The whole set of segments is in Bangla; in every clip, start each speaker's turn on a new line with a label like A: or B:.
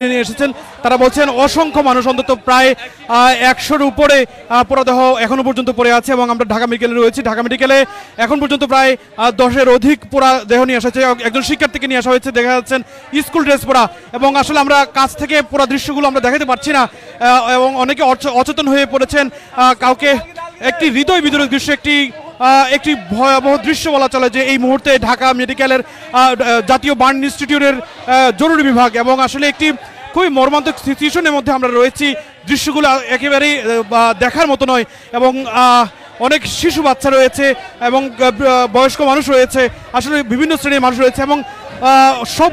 A: নিয়ে এসেছেন। তারা বলছেন অসংখ্য মানুষ, অন্তত প্রায় 100-র উপরে পোড়াদেহ এখনো পর্যন্ত পড়ে আছে এবং আমরা ঢাকা মেডিকেলে রয়েছি। ঢাকা মেডিকেলে এখন পর্যন্ত প্রায় 10-এর অধিক পোড়াদেহ নিয়ে আসা হয়েছে। একজন শিক্ষার্থীকে নিয়ে আসা হয়েছে, দেখা যাচ্ছেন স্কুল ড্রেস পরা, এবং আসলে আমরা কাছ থেকে পোড়া দৃশ্যগুলো আমরা দেখাতে পারছি না এবং অনেকে অচেতন হয়ে পড়েছেন। কাউকে একটি হৃদয় বিদারক দৃশ্য, একটি ভয়াবহ দৃশ্য বলা চলে যে এই মুহূর্তে ঢাকা মেডিকেলের জাতীয় বার্ন ইনস্টিটিউটের জরুরি বিভাগ, এবং আসলে একটি খুবই মর্মান্তিক সিচুয়েশনের মধ্যে আমরা রয়েছি। দৃশ্যগুলো একেবারেই দেখার মতো নয়, এবং অনেক শিশু বাচ্চা রয়েছে এবং বয়স্ক মানুষ রয়েছে, আসলে বিভিন্ন শ্রেণীর মানুষ রয়েছে, এবং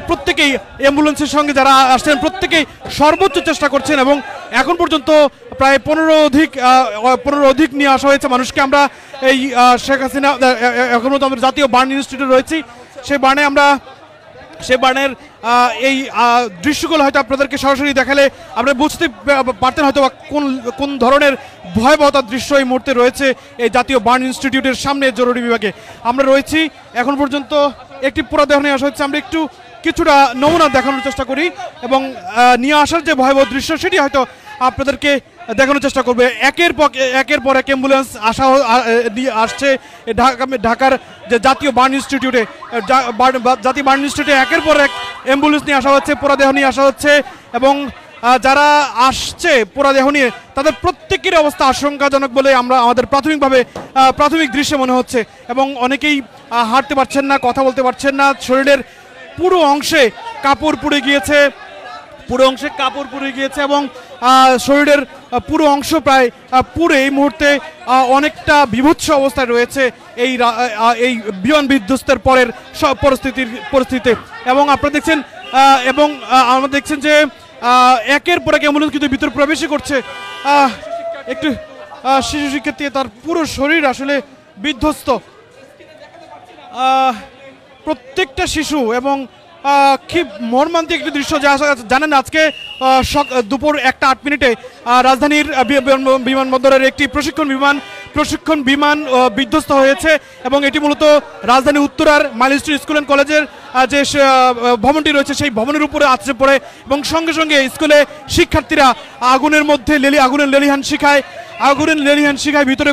A: প্রত্যেকেই অ্যাম্বুলেন্সের সঙ্গে যারা আসছেন প্রত্যেকেই সর্বোচ্চ চেষ্টা করছেন, এবং এখন পর্যন্ত প্রায় 15 অধিক নিয়ে আসা হয়েছে মানুষকে। আমরা এই শেখ হাসিনা এখন পর্যন্ত আমরা জাতীয় বার্ন ইনস্টিটিউট রয়েছি, সেই বার্নের এই দৃশ্যগুলো হয়তো আপনাদেরকে সরাসরি দেখালে আপনারা বুঝতে পারতেন হয়তো কোন ধরনের ভয়াবহতার দৃশ্য এই মুহূর্তে রয়েছে এই জাতীয় বার্ন ইনস্টিটিউটের সামনে জরুরি বিভাগে আমরা রয়েছি। এখন পর্যন্ত একটি পোড়াদেহ নিয়ে আসা হচ্ছে, আমরা কিছুটা নমুনা দেখানোর চেষ্টা করি এবং নিয়ে আসার যে ভয়াবহ দৃশ্য সেটি হয়তো আপনাদেরকে দেখানোর চেষ্টা করবে। একের পর এক অ্যাম্বুলেন্স আসছে ঢাকার যে জাতীয় বার্ন ইনস্টিটিউটে। জাতীয় বার্ন ইনস্টিটিউটে একের পর এক অ্যাম্বুলেন্স নিয়ে আসা হচ্ছে, পোড়াদেহ নিয়ে আসা হচ্ছে, এবং যারা আসছে পোড়াদেহ নিয়ে তাদের প্রত্যেকের অবস্থা আশঙ্কাজনক বলে আমাদের প্রাথমিক দৃশ্যে মনে হচ্ছে, এবং অনেকেই হাঁটতে পারছেন না, কথা বলতে পারছেন না, শরীরের পুরো অংশে কাপড় পুড়ে গিয়েছে এবং শরীরের পুরো অংশ প্রায় পুরো এই মুহূর্তে অনেকটা বিভৎস অবস্থায় রয়েছে এই বিমান বিধ্বস্তের পরের পরিস্থিতিতে। এবং আপনারা দেখছেন আমরা দেখছেন যে একের পর এক অ্যাম্বুলেন্স কিন্তু ভিতরে প্রবেশই করছে। একটু শিশু শিক্ষার্থী, তার পুরো শরীর আসলে বিধ্বস্ত, প্রত্যেকটা শিশু, এবং কি মর্মান্তিক একটি দৃশ্য। জানেন আজকে দুপুর 1:08 রাজধানীর বিমানবন্দরের একটি প্রশিক্ষণ বিমান বিধ্বস্ত হয়েছে, এবং এটি মূলত রাজধানী উত্তরার মাইলস্টোন স্কুল অ্যান্ড কলেজের যে ভবনটি রয়েছে সেই ভবনের উপরে আছড়ে পড়ে, এবং সঙ্গে সঙ্গে স্কুলে শিক্ষার্থীরা আগুনের লেলিহান শিখায় ভিতরে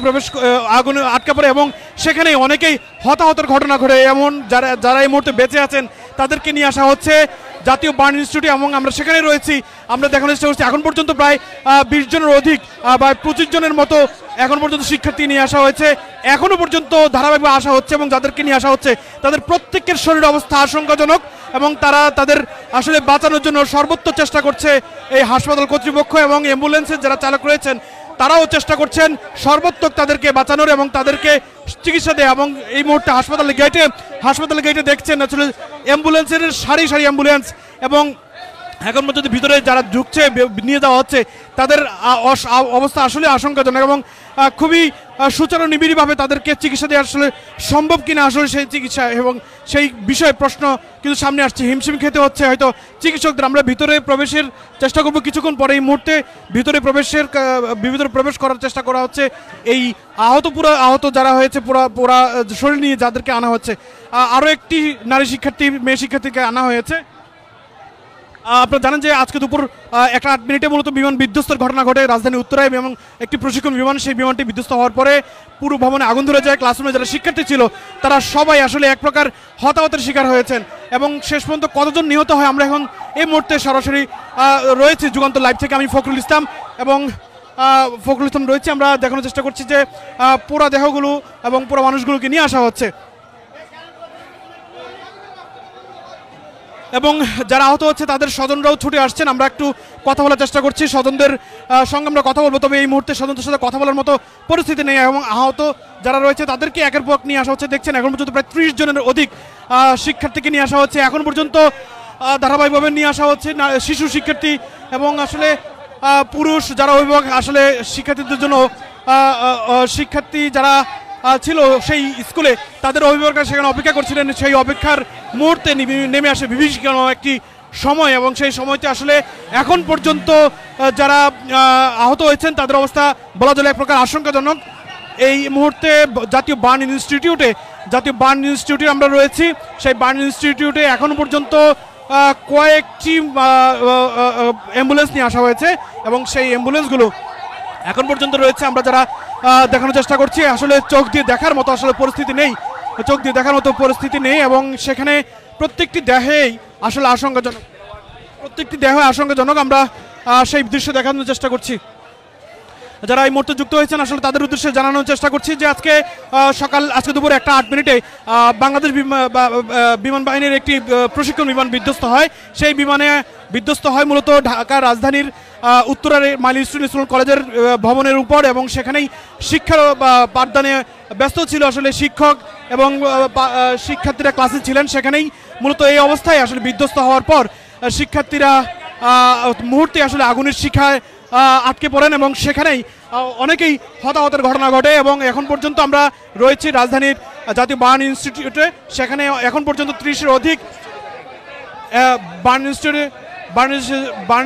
A: আগুন আটকা পড়ে, এবং সেখানে অনেকেই হতাহতের ঘটনা ঘটে। এমন যারা এই মুহূর্তে বেঁচে আছেন তাদেরকে নিয়ে আসা হচ্ছে জাতীয় বার্ন ইনস্টিটিউটে, এবং আমরা সেখানে রয়েছি। আমরা দেখানোর চেষ্টা করছি এখন পর্যন্ত প্রায় 20 জনের অধিক বা 25 জনের মতো এখন পর্যন্ত শিক্ষার্থী নিয়ে আসা হয়েছে, এখনো পর্যন্ত ধারাবাহিকভাবে আসা হচ্ছে, এবং যাদেরকে নিয়ে আসা হচ্ছে তাদের প্রত্যেকের শরীর অবস্থা আশঙ্কাজনক, এবং তারা তাদের আসলে বাঁচানোর জন্য সর্বোচ্চ চেষ্টা করছে এই হাসপাতাল কর্তৃপক্ষ, এবং অ্যাম্বুলেন্সের যারা চালক রয়েছেন তারাও চেষ্টা করছেন সর্বোত্তক তাদেরকে বাঁচানোর এবং তাদেরকে চিকিৎসা দেয়। এবং এই মুহূর্তে হাসপাতালের গেটে দেখছেন আসলে অ্যাম্বুলেন্সের সারি অ্যাম্বুলেন্স, এবং এখন পর্যন্ত ভিতরে যারা ঢুকছে নিয়ে যাওয়া হচ্ছে তাদের অবস্থা আসলে আশঙ্কাজনক, এবং খুবই সুচারু নিবিড়ভাবে তাদেরকে চিকিৎসা দেওয়া আসলে সম্ভব কিনা আসলে সেই চিকিৎসা, এবং সেই বিষয়ে প্রশ্ন কিন্তু সামনে আসছে। হিমশিম খেতে হচ্ছে হয়তো চিকিৎসকদের। আমরা ভিতরে প্রবেশের চেষ্টা করবো কিছুক্ষণ পরে। এই মুহূর্তে ভিতরে প্রবেশ করার চেষ্টা করা হচ্ছে এই আহত যারা হয়েছে পুরা শরীর নিয়ে যাদেরকে আনা হচ্ছে। আরও একটি মেয়ে শিক্ষার্থীকে আনা হয়েছে। আপনারা জানেন যে আজকে দুপুর 1:08 মূলত বিমান বিধ্বস্তের ঘটনা ঘটে রাজধানী উত্তরায়, এবং একটি প্রশিক্ষণ বিমান সেই বিমানটি বিধ্বস্ত হওয়ার পরে পুরো ভবনে আগুন ধরে যায়। ক্লাসরুমে যারা শিক্ষার্থী ছিল তারা সবাই আসলে এক প্রকার হতাহতের শিকার হয়েছেন, এবং শেষ পর্যন্ত কতজন নিহত হয় আমরা এখন এই মুহূর্তে সরাসরি রয়েছে যুগান্তর লাইভ থেকে। আমি ফখরুল ইসলাম রয়েছি। আমরা দেখানোর চেষ্টা করছি যে পুরা দেহগুলো এবং পুরো মানুষগুলোকে নিয়ে আসা হচ্ছে, এবং যারা আহত হচ্ছে তাদের স্বজনরাও ছুটে আসছেন। আমরা একটু কথা বলার চেষ্টা করছি, স্বজনদের সঙ্গে আমরা কথা বলবো, তবে এই মুহূর্তে স্বজনদের সাথে কথা বলার মতো পরিস্থিতি নেই, এবং আহত যারা রয়েছে তাদেরকে একের পর নিয়ে আসা হচ্ছে। দেখছেন এখন পর্যন্ত প্রায় 30 জনের অধিক শিক্ষার্থীকে নিয়ে আসা হচ্ছে, এখন পর্যন্ত ধারাবাহিকভাবে নিয়ে আসা হচ্ছে শিশু শিক্ষার্থী, এবং আসলে পুরুষ যারা অভিভাবক আসলে শিক্ষার্থীদের জন্য শিক্ষার্থী যারা ছিল সেই স্কুলে তাদের অভিভাবকরা সেখানে অপেক্ষা করছিলেন। সেই অপেক্ষার মুহূর্তে নেমে আসে বিভীষিকাম একটি সময়, এবং সেই সময়তে আসলে এখন পর্যন্ত যারা আহত হয়েছেন তাদের অবস্থা বলা চলে এক প্রকার আশঙ্কাজনক। এই মুহূর্তে জাতীয় বার্ন ইনস্টিটিউটে আমরা রয়েছি। সেই বার্ন ইনস্টিটিউটে এখন পর্যন্ত কয়েকটি অ্যাম্বুলেন্স নিয়ে আসা হয়েছে এবং সেই অ্যাম্বুলেন্সগুলো এখন পর্যন্ত রয়েছে। আমরা যারা দেখানোর চেষ্টা করছি, আসলে চোখ দিয়ে দেখার মতো আসলে পরিস্থিতি নেই, চোখ দিয়ে দেখার মতো পরিস্থিতি নেই এবং সেখানে প্রত্যেকটি দেহেই আসলে আশঙ্কাজনক, প্রত্যেকটি দেহ আশঙ্কাজনক। আমরা সেই দৃশ্য দেখানোর চেষ্টা করছি। যারা এই মুহূর্তে যুক্ত হয়েছেন আসলে তাদের উদ্দেশ্যে জানানোর চেষ্টা করছি যে আজকে দুপুর 1:08 বাংলাদেশ বিমান বাহিনীর একটি প্রশিক্ষণ বিমান বিধ্বস্ত হয়। সেই বিমানে বিধ্বস্ত হয় মূলত ঢাকার রাজধানীর উত্তরার মাইলস্টোন স্কুল কলেজের ভবনের উপর এবং সেখানেই শিক্ষার পাঠদানে ব্যস্ত ছিল আসলে শিক্ষক এবং শিক্ষার্থীরা ক্লাসে ছিলেন। সেখানেই মূলত এই অবস্থায় আসলে বিধ্বস্ত হওয়ার পর শিক্ষার্থীরা মুহূর্তে আসলে আগুনের শিখায় আটকে পড়েন এবং সেখানেই অনেকেই হতাহতের ঘটনা ঘটে এবং এখন পর্যন্ত আমরা রয়েছি রাজধানীর জাতীয় বার্ন ইনস্টিটিউটে। সেখানে এখন পর্যন্ত 30-এর অধিক বার্ন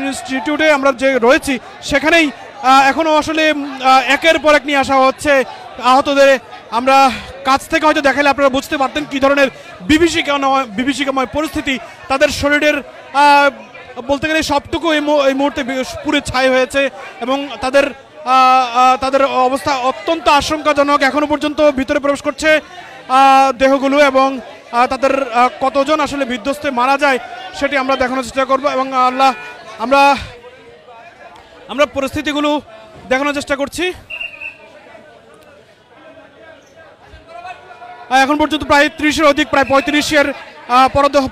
A: ইনস্টিটিউটে আমরা যে রয়েছি সেখানেই এখনও আসলে একের পর এক নিয়ে আসা হচ্ছে আহতদের। আমরা কাছ থেকে হয়তো দেখালে আপনারা বুঝতে পারতেন কী ধরনের বিভীষিকাময় পরিস্থিতি। তাদের শরীরের বলতে গেলে সবটুকু এই মুহূর্তে পুরে ছাই হয়েছে এবং তাদের অবস্থা অত্যন্ত আশঙ্কাজনক। এখনো পর্যন্ত ভিতরে প্রবেশ করছে দেহগুলো এবং তাদের কতজন আসলে বিধ্বস্তে মারা যায় সেটি আমরা দেখানোর চেষ্টা করব এবং আমরা পরিস্থিতিগুলো দেখানোর চেষ্টা করছি। এখন পর্যন্ত প্রায় 30-এর অধিক, প্রায় 35-এর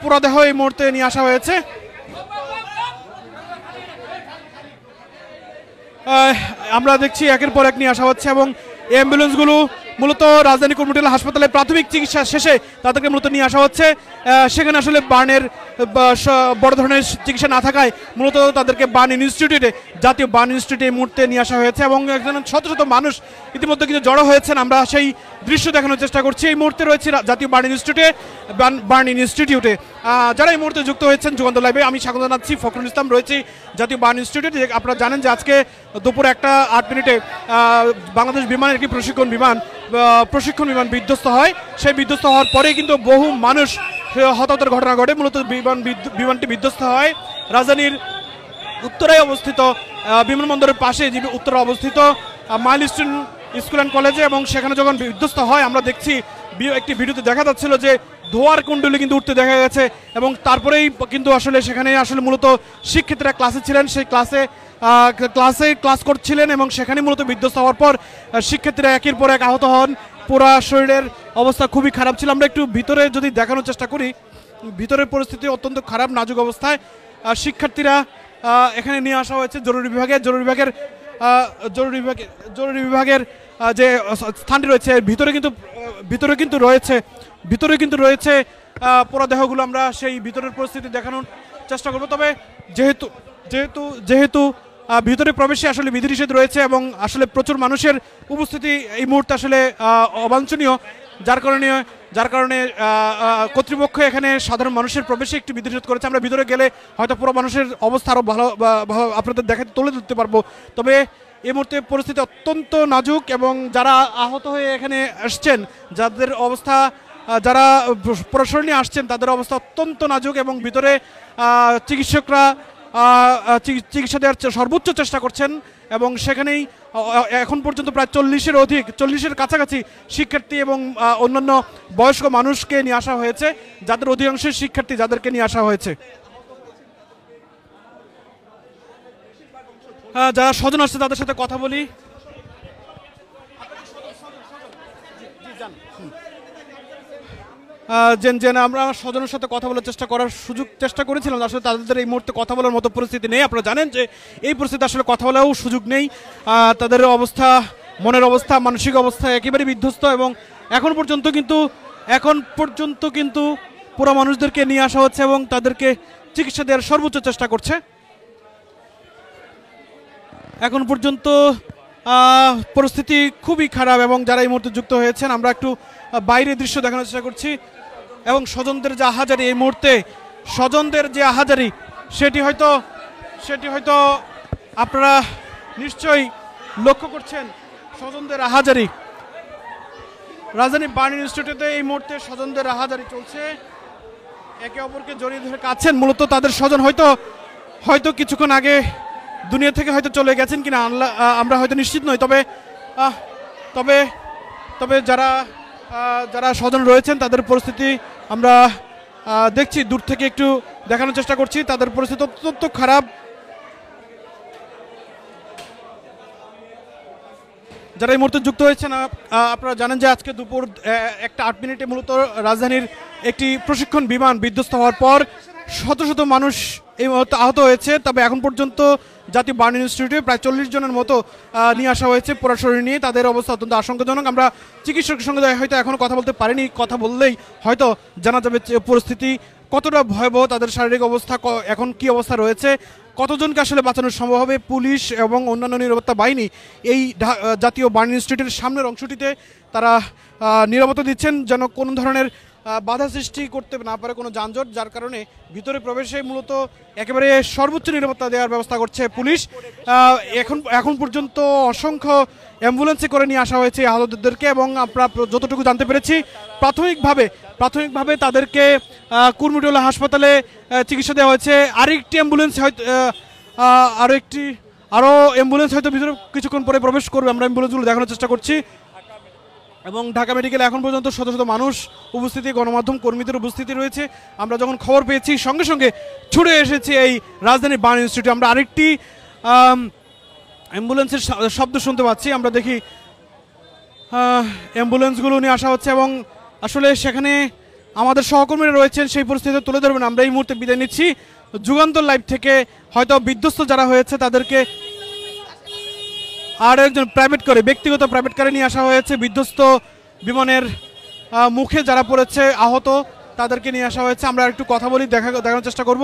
A: পুরোদেহ এই মুহূর্তে নিয়ে আসা হয়েছে। আমরা দেখছি একের পর এক নিয়ে আসা হচ্ছে এবং এই অ্যাম্বুলেন্সগুলো মূলত রাজধানী কর্মীটলা হাসপাতালে প্রাথমিক চিকিৎসা শেষে তাদেরকে মূলত নিয়ে আসা হচ্ছে। সেখানে আসলে বার্নের বড় ধরনের চিকিৎসা না থাকায় মূলত তাদেরকে বার্ন ইনস্টিটিউটে, জাতীয় বার্ন ইনস্টিটিউটে এই মুহূর্তে নিয়ে আসা হয়েছে এবং একজন শত শত মানুষ ইতিমধ্যে কিন্তু জড়ো হয়েছেন। আমরা সেই দৃশ্য দেখানোর চেষ্টা করছি। এই মুহূর্তে রয়েছে জাতীয় বার্ন ইনস্টিটিউটে। যারা এই মুহূর্তে যুক্ত হয়েছেন যুগান্তর লাইভে আমি স্বাগত জানাচ্ছি। ফখরুল ইসলাম রয়েছি জাতীয় বার্ন ইনস্টিটিউটে। আপনারা জানেন যে আজকে দুপুর 1:08 বাংলাদেশ বিমানের একটি প্রশিক্ষণ বিমান বিধ্বস্ত হয়। সেই বিধ্বস্ত হওয়ার পরে কিন্তু বহু মানুষ হতাহতের ঘটনা ঘটে। মূলত বিমানটি বিধ্বস্ত হয় রাজধানীর উত্তরায় অবস্থিত বিমানবন্দরের পাশে যে উত্তরে অবস্থিত মাইলস্টোন স্কুল অ্যান্ড কলেজে এবং সেখানে যখন বিধ্বস্ত হয় আমরা দেখছি একটি ভিডিওতে দেখা যাচ্ছিল যে ধোয়ার কুণ্ডলি কিন্তু উঠতে দেখা গেছে এবং তারপরেই কিন্তু আসলে সেখানে আসলে মূলত শিক্ষার্থীরা ক্লাসে ছিলেন, সেই ক্লাস করছিলেন এবং সেখানে মূলত বিধ্বস্ত হওয়ার পর শিক্ষার্থীরা একের পর এক আহত হন। পুরা শরীরের অবস্থা খুবই খারাপ ছিল। আমরা একটু ভিতরে যদি দেখানোর চেষ্টা করি, ভিতরের পরিস্থিতি অত্যন্ত খারাপ, নাজুক অবস্থায়। শিক্ষার্থীরা এখানে নিয়ে আসা হয়েছে জরুরি বিভাগের যে স্থানটি রয়েছে ভিতরে কিন্তু রয়েছে পুরো দেহগুলো। আমরা সেই ভিতরের পরিস্থিতি দেখানোর চেষ্টা করব। তবে যেহেতু ভিতরে প্রবেশে আসলে বিধিনিষেধ রয়েছে এবং আসলে প্রচুর মানুষের উপস্থিতি এই মুহূর্তে আসলে অবাঞ্ছনীয়, যার কারণে কর্তৃপক্ষ এখানে সাধারণ মানুষের প্রবেশে একটি বিধিনিষেধ করেছে। আমরা ভিতরে গেলে হয়তো পুরো মানুষের অবস্থা আরও ভালো আপনাদের দেখাতে তুলে ধরতে পারবো। তবে এই মুহূর্তে পরিস্থিতি অত্যন্ত নাজুক এবং যারা আহত হয়ে এখানে আসছেন, যারা প্রশাসন নিয়ে আসছেন তাদের অবস্থা অত্যন্ত নাজুক এবং ভিতরে চিকিৎসকরা চিকিৎসা দেওয়ার সর্বোচ্চ চেষ্টা করছেন এবং সেখানেই এখন পর্যন্ত প্রায় 40-এর কাছাকাছি শিক্ষার্থী এবং অন্যান্য বয়স্ক মানুষকে নিয়ে আসা হয়েছে, যাদের অধিকাংশ শিক্ষার্থী যাদেরকে নিয়ে আসা হয়েছে। যারা স্বজন আসছে তাদের সাথে কথা বলি। আমরা স্বজনের সাথে কথা বলার চেষ্টা করেছিলাম, আসলে তাদের এই মুহূর্তে কথা বলার মতো পরিস্থিতি নেই। আপনারা জানেন যে এই পরিস্থিতি আসলে কথা বলারও সুযোগ নেই। তাদের অবস্থা, মনের অবস্থা, মানসিক অবস্থা একেবারে বিধ্বস্ত এবং এখন পর্যন্ত কিন্তু পুরো মানুষদেরকে নিয়ে আসা হচ্ছে এবং তাদেরকে চিকিৎসা দেওয়ার সর্বোচ্চ চেষ্টা করছে। এখন পর্যন্ত পরিস্থিতি খুবই খারাপ এবং যারা এই মুহূর্তে যুক্ত হয়েছেন আমরা একটু বাইরের দৃশ্য দেখানোর চেষ্টা করছি এবং স্বজনদের যে আহাজারি, এই মুহূর্তে স্বজনদের যে আহাজারি সেটি হয়তো আপনারা নিশ্চয়ই লক্ষ্য করছেন। স্বজনদের আহাজারি রাজধানী বার্ন ইনস্টিটিউটে এই মুহূর্তে স্বজনদের আহাজারি চলছে। একে অপরকে জড়িয়ে ধরে কাঁদছেন। মূলত তাদের স্বজন হয়তো হয়তো কিছুক্ষণ আগে দুনিয়া থেকে হয়তো চলে গেছেন কিনা আমরা হয়তো নিশ্চিত নই। তবে তবে তবে যারা যারা স্বজন রয়েছেন তাদের পরিস্থিতি আমরা দেখছি, দূর থেকে একটু দেখানোর চেষ্টা করছি। তাদের পরিস্থিতি অত্যন্ত খারাপ। যারা এই মুহূর্তে যুক্ত হয়েছেন, আপনারা জানেন যে আজকে দুপুর 1টা 8 মিনিটে মূলত রাজধানীর একটি প্রশিক্ষণ বিমান বিধ্বস্ত হওয়ার পর শত শত মানুষ এই মুহূর্তে আহত হয়েছে। তবে এখন পর্যন্ত জাতীয় বার্ন ইনস্টিটিউটে প্রায় 40 জনের মতো নিয়ে আসা হয়েছে পুরো শরীর নিয়ে। তাদের অবস্থা অত্যন্ত আশঙ্কাজনক। আমরা চিকিৎসকের সঙ্গে হয়তো এখনও কথা বলতে পারিনি, কথা বললেই হয়তো জানা যাবে পরিস্থিতি কতটা ভয়াবহ, তাদের শারীরিক অবস্থা এখন কি অবস্থা রয়েছে, কতজনকে আসলে বাঁচানো সম্ভব হবে। পুলিশ এবং অন্যান্য নিরাপত্তা বাহিনী এই জাতীয় বার্ন ইনস্টিটিউটের সামনের অংশটিতে তারা নিরাপত্তা দিচ্ছেন যেন কোনো ধরনের বাধা সৃষ্টি করতে না পারে কোনো যানজট, যার কারণে ভিতরে প্রবেশে মূলত একেবারে সর্বোচ্চ নিরাপত্তা দেওয়ার ব্যবস্থা করছে পুলিশ। এখন পর্যন্ত অসংখ্য অ্যাম্বুলেন্সে করে নিয়ে আসা হয়েছে আহতদেরকে, এবং আমরা যতটুকু জানতে পেরেছি প্রাথমিকভাবে তাদেরকে কুর্মিটোলা হাসপাতালে চিকিৎসা দেওয়া হয়েছে। আরেকটি অ্যাম্বুলেন্স হয়তো আরও অ্যাম্বুলেন্স হয়তো ভিতরে কিছুক্ষণ পরে প্রবেশ করবে। আমরা অ্যাম্বুলেন্সগুলো দেখানোর চেষ্টা করছি। এবং ঢাকা মেডিকেলে এখন পর্যন্ত শত শত মানুষ উপস্থিতি, গণমাধ্যম কর্মীদের উপস্থিতি রয়েছে। আমরা যখন খবর পেয়েছি সঙ্গে সঙ্গে ছুটে এসেছি এই রাজধানী বার্ন ইনস্টিটিউট। আমরা আরেকটি অ্যাম্বুলেন্সের শব্দ শুনতে পাচ্ছি। আমরা দেখি অ্যাম্বুলেন্সগুলো নিয়ে আসা হচ্ছে এবং আসলে সেখানে আমাদের সহকর্মীরা রয়েছেন, সেই পরিস্থিতি তুলে ধরবেন। আমরা এই মুহূর্তে বিদায় নিচ্ছি যুগান্তর লাইভ থেকে। হয়তো বিধ্বস্ত যারা হয়েছে তাদেরকে আর একজন ব্যক্তিগত প্রাইভেট কারে নিয়ে আসা হয়েছে। বিধ্বস্ত বিমানের মুখে যারা পড়েছে আহত তাদেরকে নিয়ে আসা হয়েছে। আমরা একটু কথা বলি, দেখানোর চেষ্টা করব।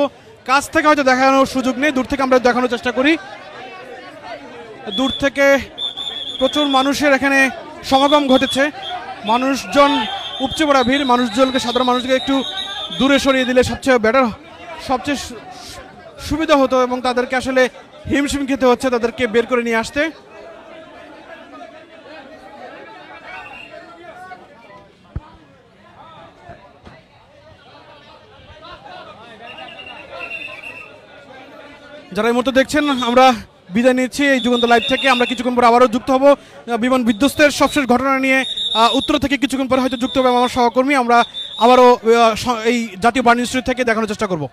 A: কাছ থেকে হয়তো দেখানোর সুযোগ নেই, দূর থেকে আমরা দেখানোর চেষ্টা করি। দূর থেকে প্রচুর মানুষের এখানে সমাগম ঘটেছে, মানুষজন উপচে পড়া ভিড়। সাধারণ মানুষকে একটু দূরে সরিয়ে দিলে সবচেয়ে সুবিধা হতো, এবং তাদেরকে আসলে হিমশিম খেতে হচ্ছে তাদেরকে বের করে নিয়ে আসতে। যারা এই মুহূর্তে দেখছেন, আমরা বিদায় নিচ্ছি এই যুগান্তর লাইভ থেকে। আমরা কিছুক্ষণ পরে আবারও যুক্ত হব বিমান বিধ্বস্তের সবশেষ ঘটনা নিয়ে। উত্তর থেকে কিছুক্ষণ পরে হয়তো যুক্ত হবে আমার সহকর্মী। আমরা আবারও এই জাতীয় বার্ন ইনস্টিটিউট থেকে দেখানোর চেষ্টা করব।